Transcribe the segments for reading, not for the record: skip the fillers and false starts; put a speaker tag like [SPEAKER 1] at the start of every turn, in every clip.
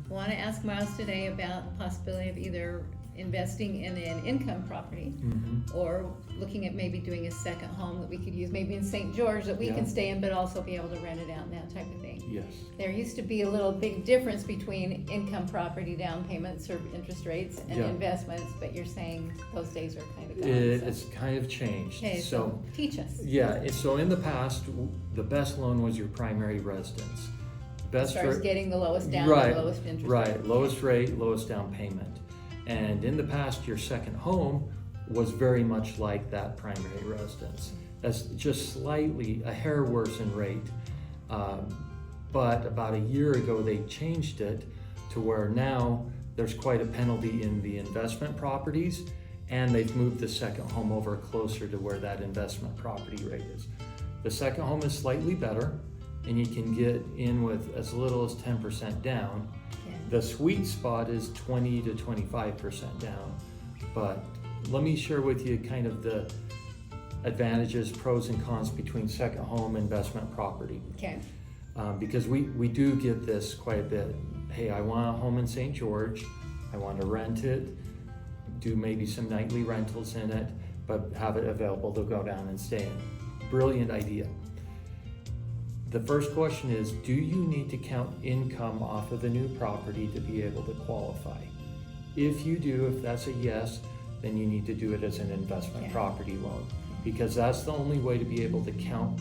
[SPEAKER 1] want to ask Miles today about the possibility of either investing in an income property or looking at maybe doing a second home that we could use, maybe in St. George, that we
[SPEAKER 2] Yeah.
[SPEAKER 1] can stay in, but also be able to rent it out and that type of thing.
[SPEAKER 2] Yes.
[SPEAKER 1] There used to be a little big difference between income property down payments or interest rates and
[SPEAKER 2] Yeah.
[SPEAKER 1] investments, but you're saying those days are kind of gone.
[SPEAKER 2] It's kind of changed.
[SPEAKER 1] Okay, so teach us.
[SPEAKER 2] Yeah, so in the past, the best loan was your primary residence.
[SPEAKER 1] As far as getting the lowest down,
[SPEAKER 2] Right,
[SPEAKER 1] the lowest interest
[SPEAKER 2] right,
[SPEAKER 1] rate.
[SPEAKER 2] lowest rate, lowest down payment. And in the past, your second home was very much like that primary residence. That's just slightly, a hair worse in rate. But about a year ago, they changed it to where now there's quite a penalty in the investment properties, and they've moved the second home over closer to where that investment property rate is. The second home is slightly better, and you can get in with as little as 10% down.
[SPEAKER 1] Okay.
[SPEAKER 2] The sweet spot is 20 to 25% down. But let me share with you kind of the advantages, pros and cons between second home investment property.
[SPEAKER 1] Okay.
[SPEAKER 2] Because we do get this quite a bit. Hey, I want a home in St. George. I want to rent it, do maybe some nightly rentals in it, but have it available to go down and stay in. Brilliant idea. The first question is, do you need to count income off of the new property to be able to qualify? If you do, if that's a yes, then you need to do it as an investment
[SPEAKER 1] Okay.
[SPEAKER 2] property loan, because that's the only way to be able to count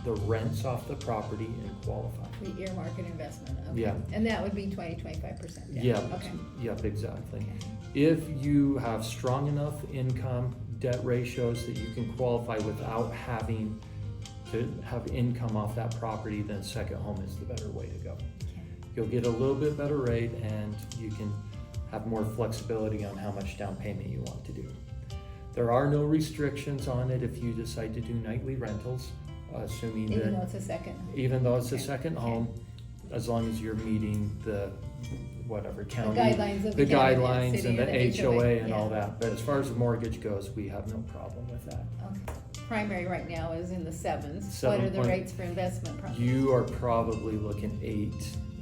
[SPEAKER 2] the rents off the property and qualify.
[SPEAKER 1] We earmark an investment. Okay.
[SPEAKER 2] Yeah.
[SPEAKER 1] And that would be 25%.
[SPEAKER 2] Yeah,
[SPEAKER 1] Okay.
[SPEAKER 2] yep, exactly. If you have strong enough income debt ratios that you can qualify without having to have income off that property, then second home is the better way to go.
[SPEAKER 1] Okay.
[SPEAKER 2] You'll get a little bit better rate, and you can have more flexibility on how much down payment you want to do. There are no restrictions on it if you decide to do nightly rentals, assuming
[SPEAKER 1] Even though
[SPEAKER 2] that,
[SPEAKER 1] it's a second.
[SPEAKER 2] even though it's a
[SPEAKER 1] Okay.
[SPEAKER 2] second
[SPEAKER 1] Okay.
[SPEAKER 2] home, as long as you're meeting the whatever county,
[SPEAKER 1] guidelines of
[SPEAKER 2] the
[SPEAKER 1] the county, the
[SPEAKER 2] guidelines
[SPEAKER 1] city,
[SPEAKER 2] and
[SPEAKER 1] or
[SPEAKER 2] the
[SPEAKER 1] the
[SPEAKER 2] HOA and
[SPEAKER 1] yeah.
[SPEAKER 2] all that. But as far as the mortgage goes, we have no problem with that.
[SPEAKER 1] Okay. Primary right now is in the sevens. What
[SPEAKER 2] 7
[SPEAKER 1] are the
[SPEAKER 2] point-
[SPEAKER 1] rates for investment properties?
[SPEAKER 2] You are probably looking 8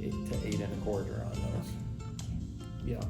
[SPEAKER 2] to 8.25 on those. Yeah.